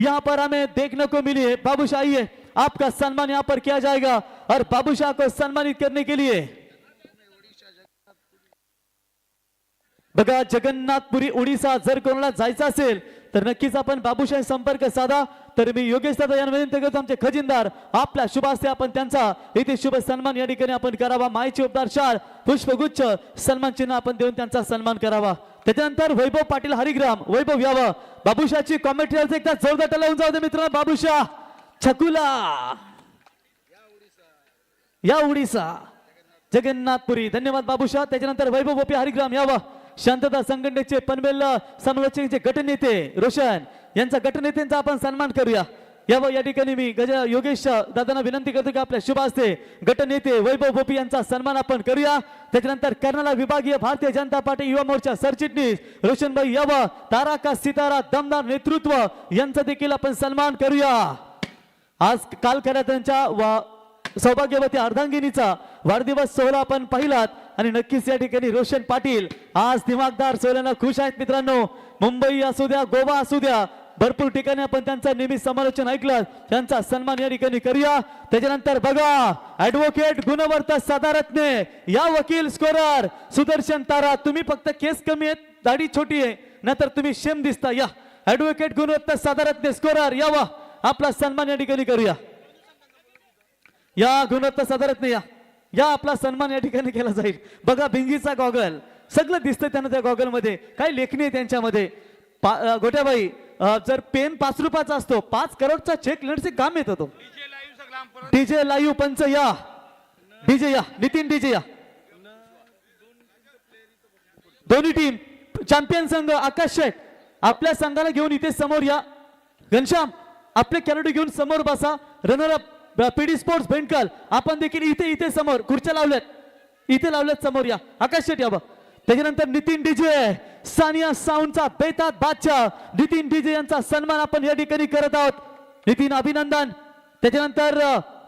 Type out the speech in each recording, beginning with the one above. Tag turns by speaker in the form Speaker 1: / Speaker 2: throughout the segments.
Speaker 1: यहाँ पर हमें देखने को मिली है। बाबूशाह आइए, आपका सम्मान यहाँ पर किया जाएगा और बाबूशाह को सम्मानित करने के लिए बघा जगन्नाथपुरी ओडिशा जर कोणाला जायचं असेल तर नक्कीच आपण बाबूशाह संपर्क साधा। तर मी योगेश दादा यांना विनंती करतो आमचे खजिनदार आपल्या शुभ हस्ते आपण त्यांचा इथे शुभ सन्मान या ठिकाणी आपण करावा। मायची उपदार शाल पुष्पगुच्छ सन्मान चिन्ह आपण देऊन त्यांचा सन्मान करावा। त्याच्यानंतर वैभव पाटील हरिग्राम वैभव यावं। बाबूशाहची कॉमेंट्री एकदा जोरदार टाळ्या लावून जाऊ दे मित्रांनो। बाबूशाह छकुला या ओडिसा जगन्नाथपुरी धन्यवाद बाबूशाह। त्याच्यानंतर वैभव गोपी हरिग्राम यावं। शांतता संघटनेचे पनवेल समालोचकचे गटनेते रोशन यांचा गटनेत्यांचा आपण सन्मान करूया। यावं या ठिकाणी मी योगेश दादांना विनंती करतो की आपल्या शुभ हस्ते गटनेते वैभव गोपी यांचा सन्मान आपण करूया। त्याच्यानंतर कर्नाला विभागीय भारतीय जनता पार्टी युवा मोर्चा सरचिटणीस रोशनभाई यावं। तारा का सितारा दमदार नेतृत्व यांचा देखील आपण सन्मान करूया। आज काल त्यांच्या सौभाग्यवती अर्धांगिनीचा वाढदिवस सोहळा आपण पाहिलात आणि नक्कीच या ठिकाणी रोशन पाटील आज दिमागदार सोहळ्याला खुश आहेत मित्रांनो। मुंबई असू द्या गोवा असू द्या भरपूर ठिकाणी आपण त्यांचा नेहमी समालोचन ऐकलं, त्यांचा सन्मान या ठिकाणी करूया। त्याच्यानंतर बघा ऍडव्होकेट गुणवर्त सदारत्ने या वकील स्कोरर सुदर्शन तारा तुम्ही फक्त केस कमी आहेत दाढी छोटी आहे नाहीतर तुम्ही शेम दिसता। या ऍडव्होकेट गुणवर्त सदारत्ने स्कोरर यावा आपला सन्मान या ठिकाणी करूया। या गुणवत्ता सदारत्ने या आपला सन्मान या ठिकाणी केला जाईल। बघा भिंगीचा गॉगल सगळं दिसतंय त्यांना त्या गॉगल मध्ये काय लेखणी आहे त्यांच्यामध्ये। गोट्याबाई जर पेन 5 रुपयाचा असतो 5 करोडचा चेक लिहिण्याचे काम येत होतो। डीजे लाईव्ह पंच या डीजे या नितीन डीजे या दोन्ही टीम चॅम्पियन संघ आकाश शेठ आपल्या संघाला घेऊन इथे समोर या। घनश्याम आपले खेळाडू घेऊन समोर बसा। रनर अप पीडी स्पोर्ट्स भेंडकल आपण देखील इथे समोर खुर्च्या लावल्यात इथे लावल्यात समोर या। आकाश शेट यावं। त्याच्यानंतर नितीन डीजे सानिया साऊंडचा बेतात बादशाह नितीन डीजे यांचा सन्मान आपण या ठिकाणी करत आहोत। नितीन अभिनंदन। त्याच्यानंतर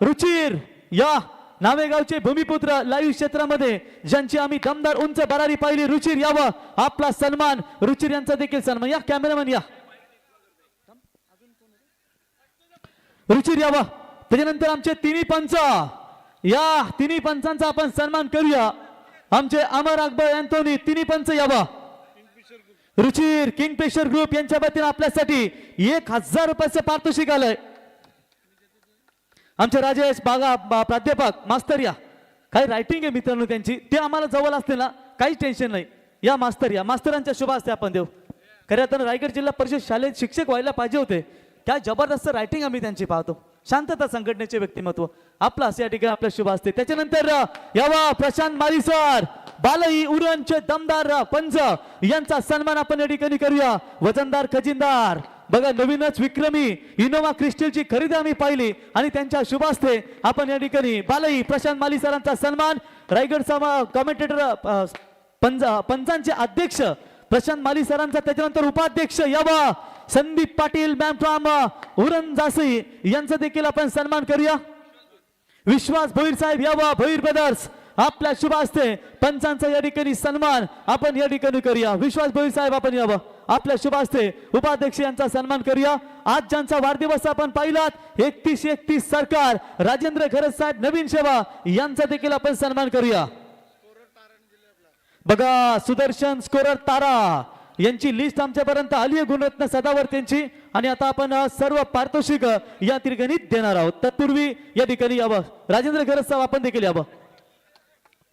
Speaker 1: रुचिर या नावेगावचे भूमिपुत्र लाईव्ह क्षेत्रामध्ये ज्यांची आम्ही दमदार उंच भरारी पाहिली रुचिर यावं आपला सन्मान रुचिर यांचा देखील सन्मान। या कॅमेरामॅन या रुचिर यावं। त्याच्यानंतर आमचे तिन्ही पंच या तिन्ही पंचांचा आपण सन्मान करूया। आमचे अमर अकबर अँथोनी तिन्ही पंच यावा। रुचिर किंगफिशर ग्रुप यांच्या वतीने आपल्यासाठी 1000 रुपयाचे पारितोषिक आलंय। आमचे राजेश बागा प्राध्यापक मास्तर या काही रायटिंग आहे मित्रांनो त्यांची ते आम्हाला जवळ असते ना काही टेन्शन नाही। या मास्तर या मास्तरांच्या शुभ हस्ते आपण देऊ। खऱ्या तर रायगड जिल्हा परिषद शाळेत शिक्षक व्हायला पाहिजे होते त्या जबरदस्त रायटिंग आम्ही त्यांची पाहतो। शांतता संघटनेचे व्यक्तिमत्व आपला असे या ठिकाणी आपल्या शुभ असते। त्याच्यानंतर यावा प्रशांत माली सर बालई उरणचे दमदार पंच यांचा सन्मान आपण या ठिकाणी करूया। वजनदार खजिनदार बघा नवीनच विक्रमी इनोवा क्रिस्टलची खरेदी आम्ही पाहिली आणि त्यांच्या शुभ हस्ते आपण या ठिकाणी बालई प्रशांत माली सरांचा सन्मान। रायगड कमेंटेटर पंचांचे अध्यक्ष प्रशांत माली सरांचा त्याच्यानंतर उपाध्यक्ष यावा संदीप पाटील मॅम फ्रॉम उरण जासी यांचा देखील आपण सन्मान करूया। विश्वास भोईर साहेब यावा भोईर ब्रदर्स आपल्या शुभ हस्ते पंचांचा या ठिकाणी सन्मान आपण या ठिकाणी करूया। विश्वास भोईर साहेब आपण यावं आपल्या शुभ हस्ते उपाध्यक्ष यांचा सन्मान करूया। आज ज्यांचा वाढदिवस आपण पाहिलात 31 सरकार राजेंद्र खरस साहेब नवीन सेवा यांचा देखील आपण सन्मान करूया। बघा सुदर्शन स्कोरर तारा यांची लिस्ट आमच्यापर्यंत आली आहे गुणरत्न सदावर्त यांची आणि आता आपण सर्व पारितोषिक या ठिकाणी देणार आहोत। तत्पूर्वी या ठिकाणी यावं राजेंद्र खरस साहेब आपण देखील यावं।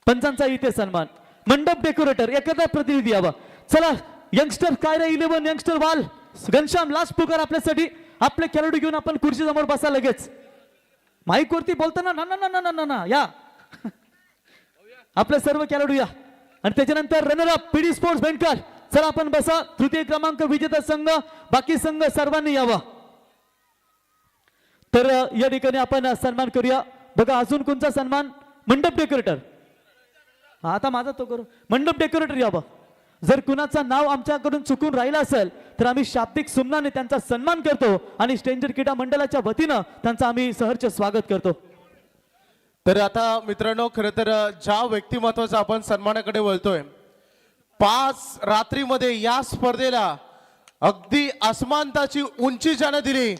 Speaker 1: पंचांचा इथे सन्मान मंडप डेकोरेटर एकदा प्रतिनिधी यावं। चला यंगस्टर कायरा 11 यंगस्टर वाल घनश्याम लास्ट पुकार आपल्यासाठी आपले खेळाडू घेऊन आपण खुर्ची समोर बसा लगेच माईक वरती बोलताना ना ना ना ना ना या आपले सर्व खेळाडू या। आणि त्याच्यानंतर रनर अप पीडी स्पोर्ट्स भेंडकल चला आपण बसा। तृतीय क्रमांक विजेता संघ बाकी संघ सर्वांनी यावा। तर या ठिकाणी आपण सन्मान करूया। बघा अजून कोणता सन्मान मंडप डेकोरेटर आता माझा तो करू मंडप डेकोरेटर यावं। जर कुणाचं नाव आमच्याकडून चुकून राहिलं असेल तर आम्ही शाब्दिक सुमनाने त्यांचा सन्मान करतो आणि स्ट्रेंजर क्रीडा मंडळाच्या वतीनं त्यांचा आम्ही सहर्ष स्वागत करतो।
Speaker 2: तर आता मित्रांनो खरं तर ज्या व्यक्तिमत्वाचा आपण सन्मानाकडे वळतोय 5 रात्रीमध्ये या स्पर्धेला अगदी आसमानताची उंची ज्यानं दिली,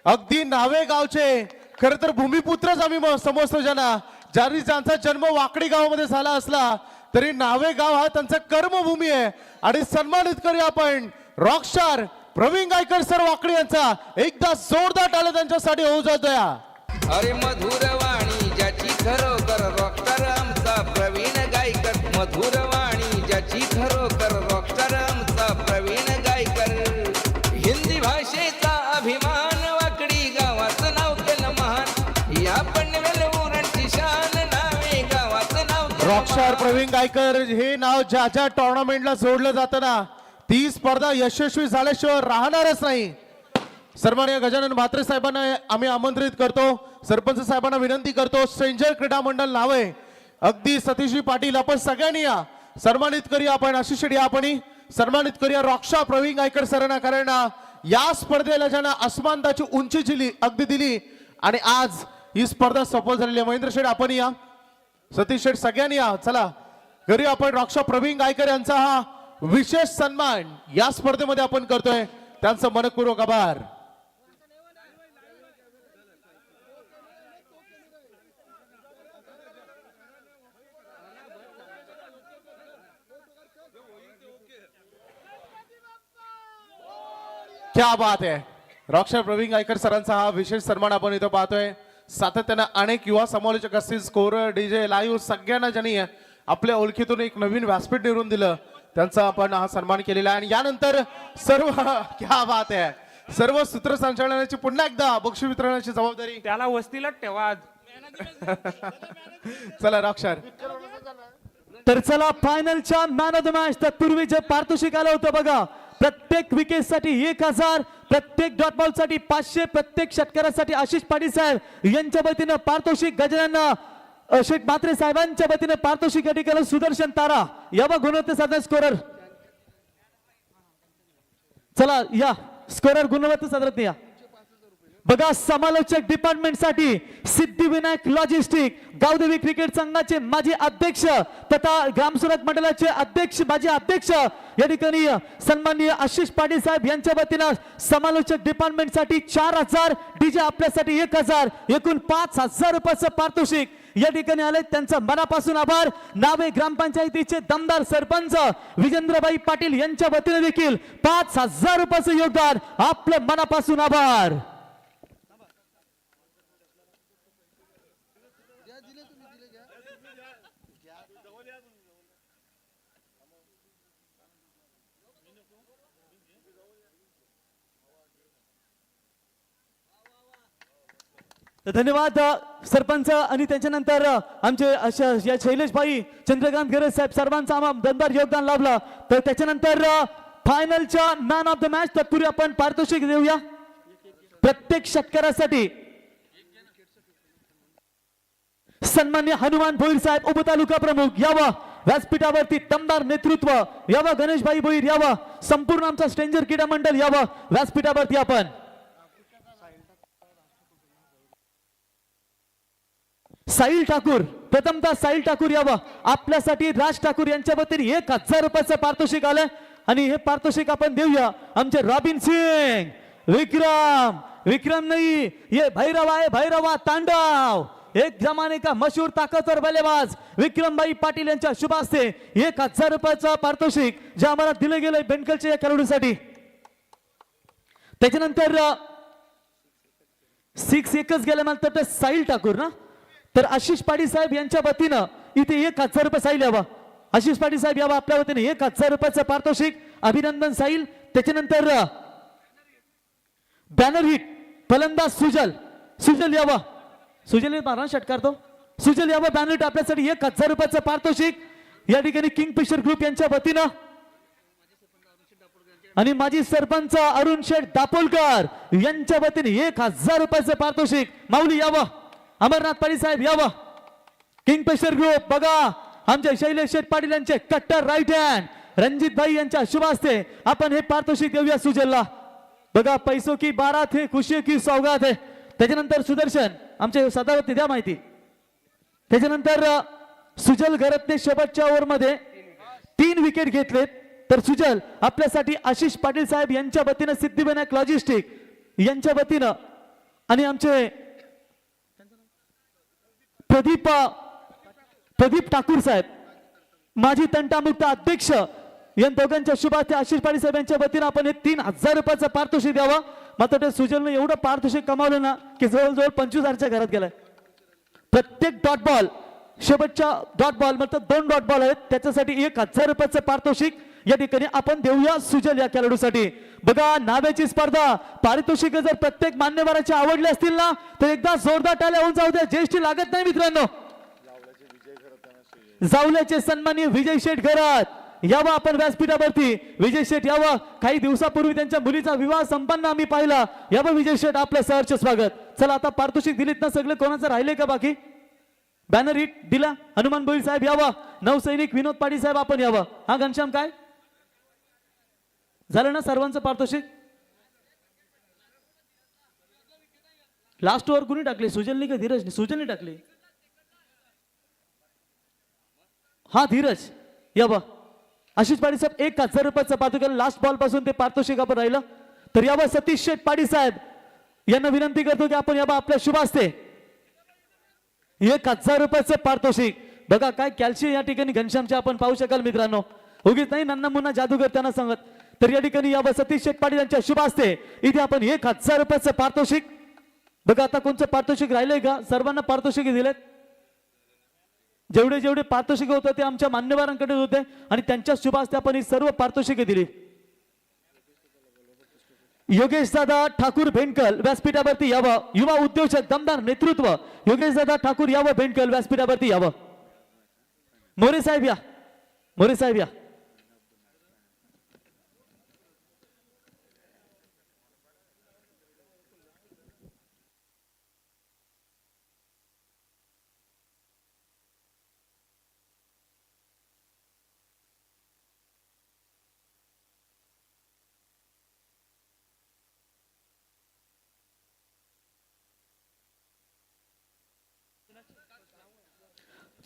Speaker 2: अगदी नावे गावचे खर तर भूमिपुत्रच आम्ही समजतो ज्यांना, ज्यानी ज्यांचा जन्म वाकडी गावामध्ये झाला असला तरी नावे गाव हा त्यांचा कर्मभूमी आहे. आणि सन्मानित करूया आपण रॉकस्टार प्रवीण गायकर सर वाकडी यांचा. एकदा जोरदार टाळ्या त्यांच्यासाठी होऊ जातोय.
Speaker 3: अरे मधुर वाणी ज्याची खरोखर रॉकस्टार आमचा प्रवीण गायकर. मधुर वाणी ज्याची खरोखर रॉकस्टार आमचा प्रवीण गायकर. हिंदी भाषेचा अभिमान वाकडी गावाचं नाव केलं महान. या पनवेल उरणची शान नावे गावाचं नाव केलं
Speaker 2: रॉकस्टार
Speaker 3: महान.
Speaker 2: प्रवीण गायकर हे नाव ज्या ज्या टुर्नामेंटला जोडलं जातं ना, ती स्पर्धा यशस्वी झाल्याशिवाय राहणारच नाही. सन्माननीय गजानन म्हात्रे साहेबांना आम्ही आमंत्रित करतो. सरपंच साहेबांना विनंती करतो. स्ट्रेंजर क्रीडा मंडळ नाव आहे, अगदी सतीशजी पाटील. आपण सगळ्यांनी या सन्मानित करूया. आपण आशिष शेट्टी आपण सन्मानित करूया रॉकस्टार प्रवीण गायकर सरांना. कारण या स्पर्धेला ज्यांना आसमानताची उंची दिली अगदी दिली आणि आज ही स्पर्धा सफल झालेली आहे. महेंद्र शेठ आपण या, सतीश शेठ सगळ्यांनी या. चला करूया आपण रॉकस्टार प्रवीण गायकर यांचा हा विशेष सन्मान या स्पर्धेमध्ये आपण करतोय. त्यांचं मनपूर्वक आभार. क्या बात आहे. रॉकस्टार प्रवीण गायकर सरांचा हा विशेष सन्मान आपण इथं पाहतोय. सातत्यानं अनेक युवा समालोचक असतील, स्कोरर, डीजे, लाईव्ह सगळ्यांना ज्यांनी आपल्या ओळखीतून एक नवीन व्यासपीठ निवडून दिलं त्यांचा आपण हा सन्मान केलेला आहे. आणि यानंतर सर्व क्या बात आहे, सर्व सूत्रसंचालनाची पुन्हा एकदा बक्षीस वितरणाची जबाबदारी
Speaker 4: त्याला वस्तीला ठेवा आज.
Speaker 2: चला रॉकस्टार.
Speaker 1: तर चला फायनलच्या मॅन ऑफ द मॅच. तत्पूर्वी जे पारितोषिक आलं होतं बघा, प्रत्येक विकेट साठी 1000, प्रत्येक डॉट बॉल साठी 500, प्रत्येक षटकारासाठी आशिष पाटील साहेब यांच्या वतीनं पारितोषिक, गजानन शेठ म्हात्रे साहेबांच्या वतीनं पारितोषिक या ठिकाणी सुदर्शन तारा यावा गुणवत्ता साधन स्कोरर. चला या स्कोरर गुणवत्ता साधन या. बघा समालोचक डिपार्टमेंट साठी सिद्धिविनायक लॉजिस्टिक, गावदेवी क्रिकेट संघाचे माजी अध्यक्ष तथा ग्रामसुरत मंडळाचे अध्यक्ष, माजी अध्यक्ष या ठिकाणी सन्माननीय आशिष पाटील साहेब यांच्या वतीनं समालोचक डिपार्टमेंट साठी 4000, डीजे आपल्यासाठी 1000, एकूण 5000 रुपयाचं पारितोषिक या ठिकाणी आले. त्यांचा मनापासून आभार. नावे ग्रामपंचायतीचे दमदार सरपंच विजेंद्रबाई पाटील यांच्या वतीने देखील 5000 रुपयाचं योगदान. आपलं मनापासून आभार. तर धन्यवाद सरपंच. आणि त्याच्यानंतर आमचे या शैलेश भाई, चंद्रकांत गरज साहेब सर्वांचा आम्हाला दमदार योगदान लाभलं. तर त्याच्यानंतर फायनलच्या मॅन ऑफ द मॅच. तत्पूर्वी आपण पारितोषिक देऊया. प्रत्येक षटकारासाठी सन्मान्य हनुमान भोईर साहेब उपतालुका प्रमुख यावा. व्यासपीठावरती दमदार नेतृत्व यावा. गणेशभाई भोईर यावा. संपूर्ण आमचा स्ट्रेंजर क्रीडा मंडळ यावा व्यासपीठावरती. आपण साहिल ठाकूर, प्रथमतः साहिल ठाकूर यावा. आपल्यासाठी राज ठाकूर यांच्या वतीने 1000 रुपयाचं पारितोषिक आलं. आणि हे पारितोषिक आपण देऊया आमचे रॉबिन सिंग, विक्रम नाही, ये भैरव आहे, भैरवा तांडव, एक जमाने का मशहूर ताकतवर बल्लेबाज विक्रमभाई पाटील यांच्या शुभ हस्ते 1000 रुपयाचं पारितोषिक जे आम्हाला दिलं गेलंय बेंडकलच्या या खेळाडूसाठी. त्याच्यानंतर 6 एकच गेल्यानंतर साहिल ठाकूर ना, तर आशिष पाटील साहेब यांच्या वतीनं इथे 1000 रुपये साहिल यावा. आशिष पाटील साहेब यावा आपल्या वतीने 1000 रुपयाचं पारितोषिक. अभिनंदन साहिल. त्याच्यानंतर बॅनर हिट फलंदाज सुजल यावा. सुजल मारा षटकार तो. सुजल यावा बॅनर हिट आपल्यासाठी 1000 रुपयाचं पारितोषिक या ठिकाणी किंगफिशर ग्रुप यांच्या वतीनं. आणि माजी सरपंच अरुण शेठ दापोलकर यांच्या वतीने 1000 रुपयाचं पारितोषिक. माऊली यावा. अमरनाथ पाटील साहेब यावा. किंगफिशर ग्रुप बघा आमचे शैलेश शेठ पाटील यांचे कट्टर राईट हँड रणजित भाई यांच्या शुभ हस्ते आपण हे पारितोषिक देऊया सुजलला. बघा पैसो की बारात है, खुशी की सौगात है. त्याच्यानंतर सुदर्शन आमचे सदावती द्या माहिती. त्याच्यानंतर सुजल घरतने शेवटच्या ओव्हरमध्ये 3 विकेट घेतलेत. तर सुजल आपल्यासाठी आशिष पाटील साहेब यांच्या वतीनं सिद्धिविनायक लॉजिस्टिक यांच्या वतीनं आणि आमचे प्रदीप ठाकूर साहेब माजी तंटामुक्त अध्यक्ष या दोघांच्या शुभार्थे आशिष पाटील साहेब यांच्या वतीनं आपण हे 3000 रुपयाचं पारितोषिक द्यावं. मात्र ते सुजलनं एवढं पारितोषिक कमावलं ना की जवळजवळ 25,000च्या घरात गेलाय. प्रत्येक डॉट बॉल शेवटच्या डॉट बॉल मतलब 2 डॉट बॉल आहेत त्याच्यासाठी 1000 रुपयाचं पारितोषिक या ठिकाणी आपण देऊया सुजल या खेळाडूसाठी. बघा नाव्याची स्पर्धा पारितोषिक जर प्रत्येक मान्यवराचे आवडले असतील ना तर एकदा जोरदार टाळ्या होऊन जाऊ द्या. ज्येष्ठी लागत नाही मित्रांनो. जावल्याचे सन्माननीय विजय शेठ घरात यावं आपण व्यासपीठावरती. विजय शेठ यावं. काही दिवसापूर्वी त्यांच्या मुलीचा विवाह संपन्न आम्ही पाहिला. यावं विजय शेठ आपलं सहर्ष स्वागत. चला आता पारितोषिक दिलीत ना सगळे कोणाचं राहिले का बाकी. बॅनर हिट दिला हनुमान भोईर साहेब यावं. नवसैनिक विनोद पाटील साहेब आपण यावं. हा घनश्याम काय झालं ना सर्वांचं पारितोषिक. लास्ट ओव्हर कुणी टाकले सुजलनी का धीरजनी. सुजलनी टाकली. हा धीरज यावं. आशिष पाटील साहेब 1000 रुपयाचं पारितोषिक लास्ट बॉल पासून ते पारितोषिक आपण राहिलं. तर यावं सतीश शेठ पाटील साहेब यांना विनंती करतो की आपण यावं आपल्या शुभ हस्ते 1000 रुपयाचं पारितोषिक. बघा काय कॅल्शियम या ठिकाणी घनश्यामचे आपण पाहू शकाल मित्रांनो. उगीच नाही नन्ना मुन्ना जादूगर त्यांना सांगत. तर या ठिकाणी यावं सतीश शेठ पाटील यांच्या शुभ हस्ते इथे आपण 1000 रुपयाचं पारितोषिक. बघा आता कोणचं पारितोषिक राहिलंय का. सर्वांना पारितोषिक दिलेत. जेवढे जेवढे पारितोषिक होते ते आमच्या मान्यवरांकडे होते आणि त्यांच्या शुभ हस्ते आपण ही सर्व पारितोषिके दिली. योगेश दादा ठाकूर भेंडकल व्यासपीठावरती यावं. युवा उद्योजक दमदार नेतृत्व योगेश दादा ठाकूर यावं भेंडकल व्यासपीठावरती यावं. मोरे साहेब या. मोरे साहेब या.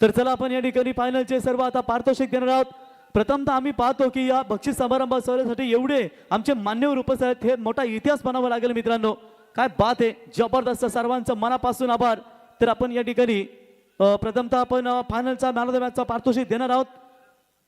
Speaker 1: तर चला आपण या ठिकाणी फायनलचे सर्व आता पारितोषिक देणार आहोत. प्रथमतः आम्ही पाहतो की या बक्षीस समारंभ सोहळ्यासाठी एवढे आमचे मान्यवर उपस्थित आहेत. हे मोठा इतिहास बनावा लागेल मित्रांनो. काय बात आहे. जबरदस्त. सर्वांचं मनापासून आभार. तर आपण या ठिकाणी प्रथमतः आपण फायनलचा मॅन ऑफ द मॅचचा पारितोषिक देणार आहोत.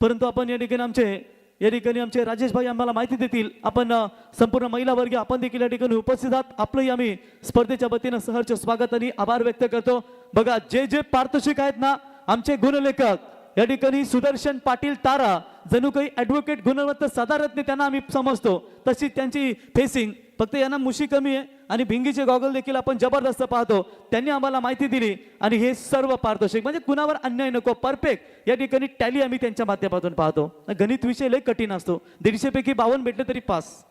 Speaker 1: परंतु आपण या ठिकाणी आमचे राजेश भाई आम्हाला माहिती देतील. आपण संपूर्ण महिला वर्ग आपण देखील या ठिकाणी उपस्थित आहात. आपलंही आम्ही स्पर्धेच्या वतीनं सहर्ष स्वागत आणि आभार व्यक्त करतो. बघा जे पारितोषिक आहेत ना आमचे गुणलेखक या ठिकाणी सुदर्शन पाटील तारा जणू काही ऍडव्होकेट गुणवंत सदारत्ने त्यांना आम्ही समजतो. तशी त्यांची फेसिंग फक्त यांना मुशी कमी आहे आणि भिंगीचे गॉगल देखील आपण जबरदस्त पाहतो. त्यांनी आम्हाला माहिती दिली आणि हे सर्व पारितोषिक म्हणजे कुणावर अन्याय नको परफेक्ट या ठिकाणी टॅली आम्ही त्यांच्या माध्यमातून पाहतो. गणित विषय लय कठीण असतो. 150 पैकी 52 भेटले तरी पास.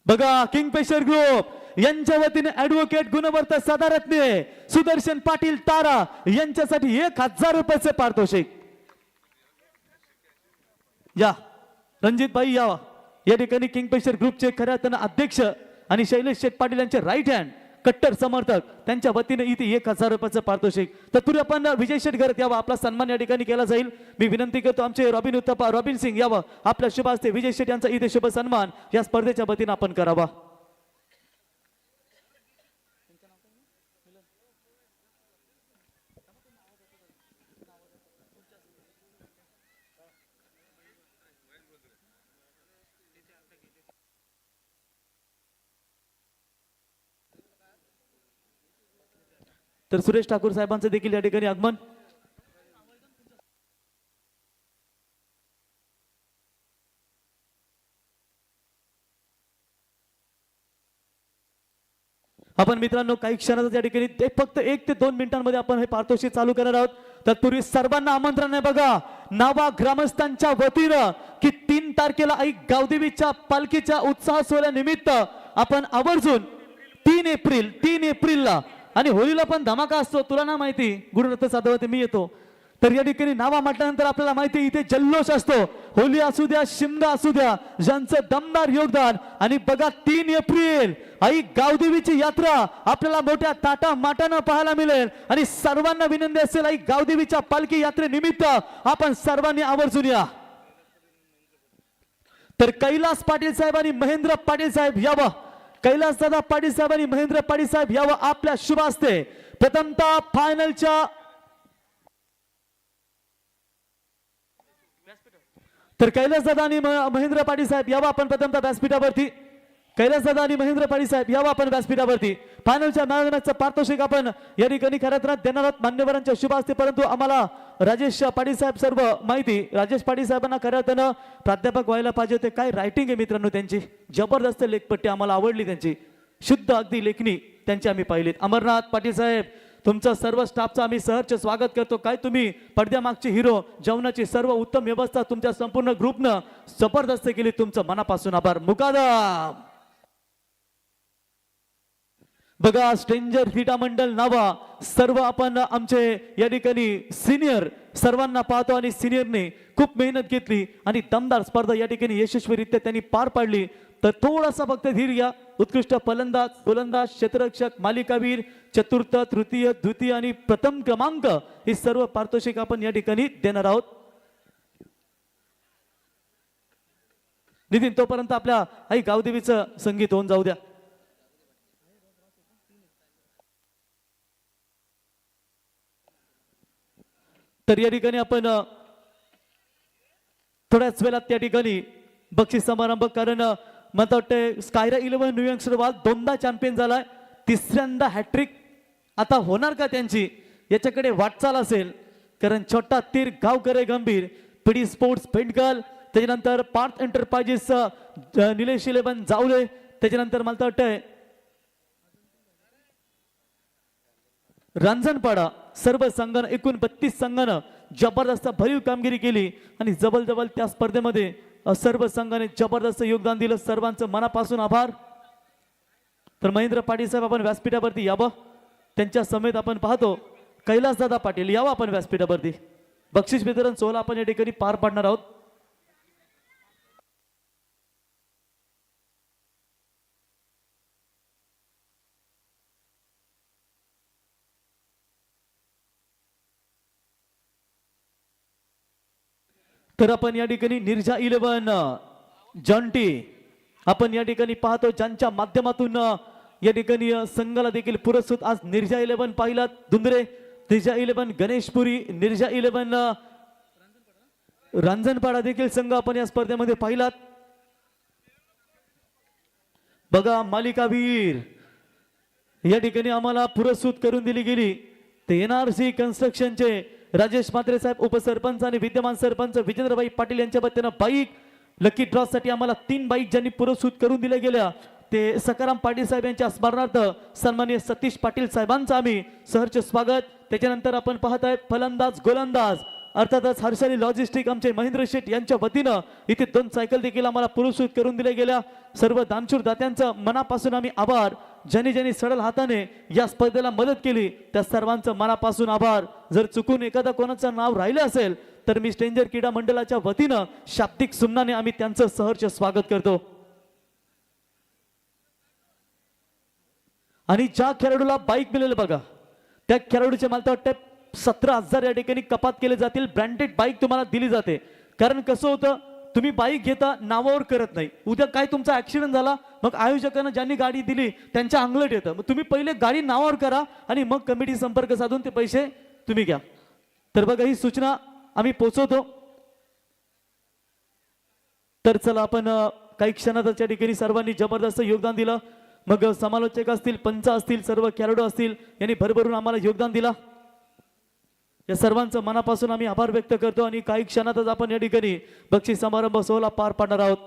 Speaker 1: बघा किंगफिशर ग्रुप यांच्या वतीने ऍडव्होकेट गुणवर्त सदारत्ने सुदर्शन पाटील तारा यांच्यासाठी 1000 रुपयाचे पारितोषिक. या रणजित भाई यावा. या ठिकाणी किंगफिशर ग्रुपचे खऱ्या अर्थाने अध्यक्ष आणि शैलेश शेठ पाटील यांचे राईट हँड कट्टर समर्थक त्यांच्या वतीने इथे 1000 रुपयाचं पारितोषिक. तत्पूर्वी आपण विजय शेठ घरात यावा. आपला सन्मान या ठिकाणी केला जाईल. मी विनंती करतो आमचे रॉबिन उत्तपा रॉबिन सिंग यावं. आपल्या शुभ हस्ते विजय शेठ यांचा इथे शुभ सन्मान या स्पर्धेच्या वतीने आपण करावा. तर सुरेश ठाकूर साहेबांचं देखील या ठिकाणी आगमन. आपण मित्रांनो काही क्षणात या ठिकाणी फक्त 1 ते 2 मिनिटांमध्ये आपण हे पारितोषिक चालू करणार आहोत. तत्पूर्वी सर्वांना आमंत्रण आहे बघा नावा ग्रामस्थांच्या वतीनं की 3 तारखेला आई गावदेवीच्या पालखीच्या उत्साह सोहळ्यानिमित्त आपण आवर्जून 3 एप्रिलला आणि होळीला पण धमाका असतो. तुला ना माहिती गुरुरत्न साधवते मी येतो. तर या ठिकाणी नावा म्हटल्यानंतर आपल्याला माहिती इथे जल्लोष असतो. होली असू द्या शिमगा असू द्या ज्यांचं दमदार योगदान. आणि बघा 3 एप्रिल आई गावदेवीची यात्रा आपल्याला मोठ्या ताटा माटानं पाहायला मिळेल. आणि सर्वांना विनंती असेल आई गावदेवीच्या पालखी यात्रेनिमित्त आपण सर्वांनी आवर्जून या. तर कैलास पाटील साहेब आणि महेंद्र पाटील साहेब यावं. कैलास दादा पाटील साहेब आणि महेंद्र पाटील साहेब यावं आपल्या शुभ हस्ते. प्रथमतः फायनलच्या तर कैलास दादा आणि महेंद्र पाटील साहेब यावं आपण प्रथमतः व्यासपीठावरती. कैलास दादा आणि महेंद्र पाटील साहेब यावं आपण व्यासपीठावरती. फायनलच्या मैदानाचं पारितोषिक आपण या ठिकाणी खऱ्या देणार आहोत मान्यवरांच्या शुभ हस्ते. परंतु आम्हाला राजेश पाटील साहेब सर्व माहिती, राजेश पाटील साहेबांना खऱ्या अर्थानं प्राध्यापक व्हायला पाहिजे होते. काय रायटिंग आहे मित्रांनो त्यांची, जबरदस्त लेखपट्टी आम्हाला आवडली त्यांची, शुद्ध अगदी लेखणी त्यांची आम्ही पाहिलीत. अमरनाथ पाटील साहेब तुमचं सर्व स्टाफचं आम्ही सहर्ष स्वागत करतो. काय तुम्ही पडद्यामागचे हिरो, जेवणाची सर्व उत्तम व्यवस्था तुमच्या संपूर्ण ग्रुपनं जबरदस्त केली, तुमचं मनापासून आभार. मुकादम बघा स्ट्रेंजर क्रीडा मंडळ नावा सर्व आपण आमचे या ठिकाणी सिनियर सर्वांना पाहतो आणि सिनियरने खूप मेहनत घेतली आणि दमदार स्पर्धा या ठिकाणी यशस्वीरित्या त्यांनी पार पाडली. तर थोडासा फक्त धीर घ्या. उत्कृष्ट फलंदाज, गोलंदाज, क्षेत्ररक्षक, मालिकावीर, चतुर्थ, तृतीय, द्वितीय आणि प्रथम क्रमांक ही सर्व पारितोषिक आपण या ठिकाणी देणार आहोत. नितीन तोपर्यंत आपल्या आई गावदेवीचं संगीत होऊन जाऊ द्या. तर या ठिकाणी आपण थोड्याच वेळात त्या ठिकाणी बक्षीस समारंभ, कारण मला वाटतं स्कायरा 11 न्यू यंगस्टर वाल दोनदा चॅम्पियन झालाय, तिसऱ्यांदा हॅट्रिक आता होणार का त्यांची, याच्याकडे वाटचाल असेल. कारण छोटा तीर गावकरे गंभीर, पिढी स्पोर्ट्स पेंटगल, त्याच्यानंतर पार्थ एंटरप्राइजेस निलेश 11 जावले, त्याच्यानंतर मला वाटतंय रांजणपाडा, सर्व संघानं एकूण 32 संघानं जबरदस्त भरीव कामगिरी केली आणि जवळ त्या स्पर्धेमध्ये सर्व संघाने जबरदस्त योगदान दिलं. सर्वांचं मनापासून आभार. तर महेंद्र पाटील साहेब आपण व्यासपीठावरती यावं. त्यांच्या समेत आपण पाहतो कैलास दादा पाटील यावं आपण व्यासपीठावरती. बक्षीस वितरण सोहळा आपण या ठिकाणी पार पाडणार आहोत. तर आपण या ठिकाणी निर्जा 11 जॉन्टी आपण या ठिकाणी पाहतो, ज्यांच्या माध्यमातून या ठिकाणी संघाला देखील पुरस्कृत. आज निर्जा 11 पाहिलात धुंदरे, निर्जा 11 गणेशपुरी, निर्जा 11 रांजणपाडा देखील संघ आपण या स्पर्धेमध्ये पाहिलात. बघा मालिकावीर या ठिकाणी आम्हाला पुरस्कृत करून दिली गेली ते NRC कन्स्ट्रक्शनचे राजेश म्हात्रे साहेब, उपसरपंच आणि विद्यमान सरपंच विजेंद्रभाई पाटील यांच्या वतीनं बाईक लकी ड्रॉ साठी आम्हाला 3 बाईक ज्यांनी पुरस्कृत करून दिल्या गेल्या ते सकाराम पाटील साहेब यांच्या स्मरणार्थ सन्माननीय सतीश पाटील साहेबांचं आम्ही सहर्ष स्वागत. त्याच्यानंतर आपण पाहत आहे फलंदाज, गोलंदाज, अर्थातच हर्षाली लॉजिस्टिक आमचे महेंद्र शेठ यांच्या वतीनं इथे 2 सायकल देखील आम्हाला पुरस्कृत करून दिल्या गेल्या. सर्व दानशूर दात्यांचं मनापासून आम्ही आभार. ज्यांनी सरळ हाताने या स्पर्धेला मदत केली त्या सर्वांचं मनापासून आभार. जर चुकून एखादा कोणाचं नाव राहिलं असेल तर मी स्ट्रेंजर क्रीडा मंडळाच्या वतीनं शाब्दिक सुमनाने आम्ही त्यांचं सहर्ष स्वागत करतो. आणि ज्या खेळाडूला बाईक मिळेल बघा त्या खेळाडूचे मला वाटतं 17,000 या ठिकाणी कपात केले जातील. ब्रँडेड बाईक तुम्हाला दिली जाते. कारण कसं होतं, तुम्ही बाईक घेता नावावर करत नाही, उद्या काय तुमचा ऍक्सिडेंट झाला मग आयोजकांना ज्यांनी गाडी दिली त्यांच्या अंगलट येतं. मग तुम्ही पहिले गाडी नावावर करा आणि मग कमिटी संपर्क साधून ते पैसे तुम्ही घ्या. तर बघा ही सूचना आम्ही पोहोचवतो. तर चला आपण काही क्षणाच्या ठिकाणी सर्वांनी जबरदस्त योगदान दिलं. मग समालोचक असतील, पंच असतील, सर्व खेळाडू असतील, यांनी भरभरून आम्हाला योगदान दिला. या सर्वांचं मनापासून आम्ही आभार व्यक्त करतो. आणि काही क्षणातच आपण या ठिकाणी बक्षीस समारंभ सोहळा पार पाडणार आहोत.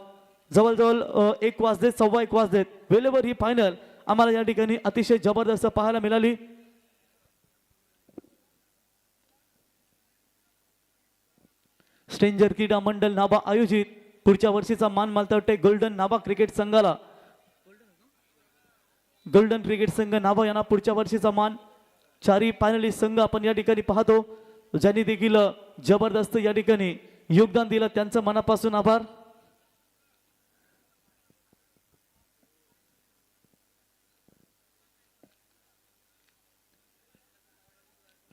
Speaker 1: जवळजवळ 1 वाजले, 1:15 वाजलेत. वेळेवर ही फायनल आम्हाला या ठिकाणी अतिशय जबरदस्त पाहायला मिळाली. स्ट्रेंजर क्रीडा मंडळ नाभा आयोजित पुढच्या वर्षीचा मान मला वाटते गोल्डन नाभा क्रिकेट संघाला, गोल्डन क्रिकेट संघ नाभा यांना पुढच्या वर्षीचा मान. 4 फायनलिस्ट संघ आपण या ठिकाणी पाहतो, ज्यांनी देखील जबरदस्त या ठिकाणी योगदान दिलं त्यांचं मनापासून आभार.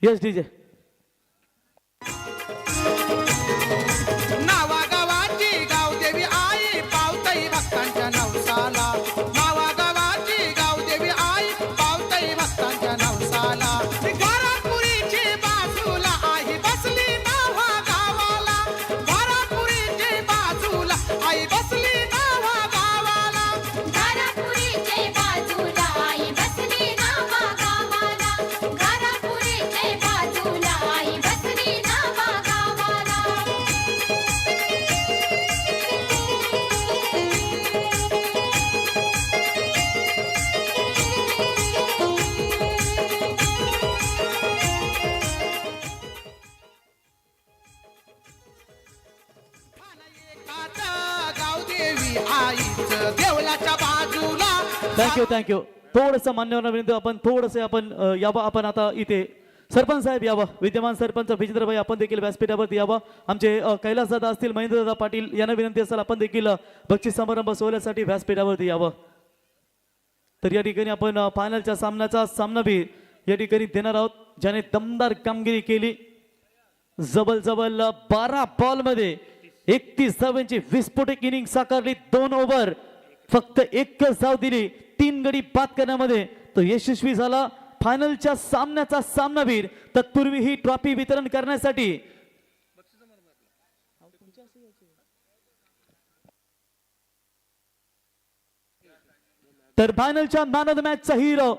Speaker 1: Yes DJ.
Speaker 3: नावा गावाची गावदेवी आई
Speaker 1: थँक्यू थोडंसं मान्यवर विनंती आपण थोडंसं आपण यावं आपण आता इथे सरपंच साहेब यावं विद्यमान सरपंच विजेंद्रभाई आपण देखील व्यासपीठावरती यावं आमचे कैलास दादा असतील महेंद्रदादा पाटील यांना विनंती असेल आपण देखील बक्षीस समारंभ सोहळ्यासाठी व्यासपीठावरती यावं तर या ठिकाणी आपण फायनलच्या सामन्याचा सामनावीर या ठिकाणी देणार आहोत ज्याने दमदार कामगिरी केली जवळ 12 बॉलमध्ये 31 धावांची विस्फोटक इनिंग साकारली 2 ओव्हर फक्त एकच धाव दिली 3 गडी बाद करण्यामध्ये तो यशस्वी झाला फायनलच्या सामन्याचा सामनावीर तत्पूर्वी ही ट्रॉफी वितरण करण्यासाठी तर फायनलच्या मॅन ऑफ द मॅचचा हिरो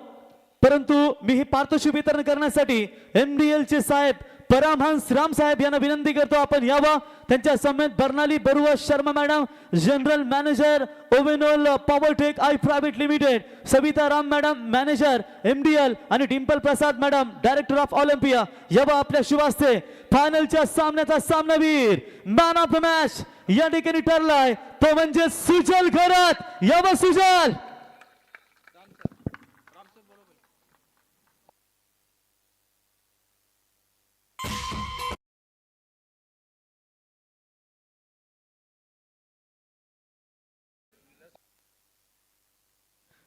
Speaker 1: परंतु मी हे पारितोषिक वितरण करण्यासाठी MDL चे साहेब परमहंस राम साहेब यांना विनंती करतो आपण यावं त्यांच्या समेत Barnali Barua Sharma madam general manager ओव्हेनोल पॉवरटेक आय private limited Savita Ram madam manager MDL आणि Dimple Prasad madam director of Olympia यावं आपल्या शुभ हस्ते फायनलच्या सामन्याचा सामनावीर मॅन ऑफ द मॅच या ठिकाणी ठरलाय तो म्हणजे सुजल खरात यावं सुजल